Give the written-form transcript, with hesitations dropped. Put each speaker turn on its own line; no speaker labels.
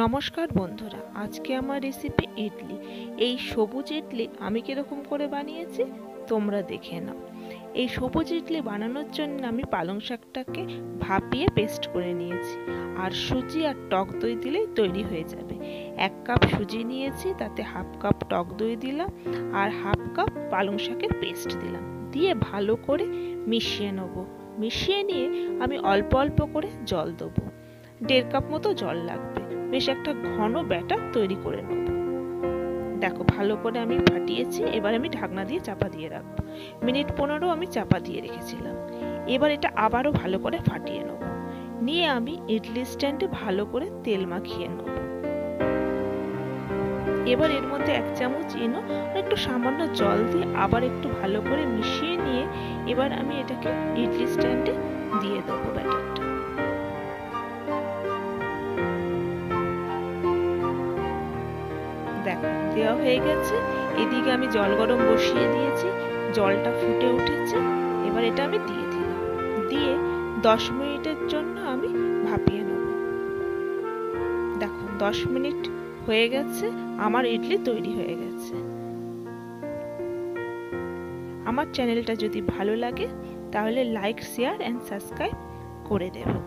নমস্কার বন্ধুরা, আজকে আমার রেসিপি ইডলি। এই সবুজ ইডলি আমি কিরকম করে বানিয়েছি তোমরা দেখে নাও। এই সবুজ ইডলি বানানোর জন্য আমি পালং শাকটাকে ভাপিয়ে পেস্ট করে নিয়েছি, আর সুজি আর টক দই দিলেই তৈরি হয়ে যাবে। 1 কাপ সুজি নিয়েছি, তাতে হাফ কাপ টক দই দিলাম আর হাফ কাপ পালং শাকের পেস্ট দিলাম, দিয়ে ভালো করে মিশিয়ে নেব। মিশিয়ে নিয়ে আমি অল্প অল্প করে জল দেবো, 1.5 কাপ মতো জল লাগবে। বেশ একটা ঘন ব্যাটার তৈরি করে নেব। দেখো ভালো করে আমি ফাটিয়েছি, এবার আমি ঢাকনা দিয়ে চাপা দিয়ে রাখবো। মিনিট 15 আমি চাপা দিয়ে রেখেছিলাম। এবার এটা আবারও ভালো করে ফাটিয়ে নেব, নিয়ে আমি ইডলি স্ট্যান্ডে ভালো করে তেল মাখিয়ে নেব। এবার এর মধ্যে 1 চামচ ইনো আর একটু সামান্য জল দিয়ে আবার একটু ভালো করে মিশিয়ে নিয়ে এবার আমি এটাকে ইডলি স্ট্যান্ডে দিয়ে দেবো ব্যাটারটা। দেখো দেওয়া হয়ে গেছে। এদিকে আমি জল গরম বসিয়ে দিয়েছি, জলটা ফুটে উঠেছে। এবার এটা আমি দিয়ে দিলাম, দিয়ে 10 মিনিটের জন্য আমি ভাপিয়ে নেব। দেখো 10 মিনিট হয়ে গেছে, আমার ইডলি তৈরি হয়ে গেছে। আমার চ্যানেলটা যদি ভালো লাগে তাহলে লাইক, শেয়ার এন্ড সাবস্ক্রাইব করে দেবে।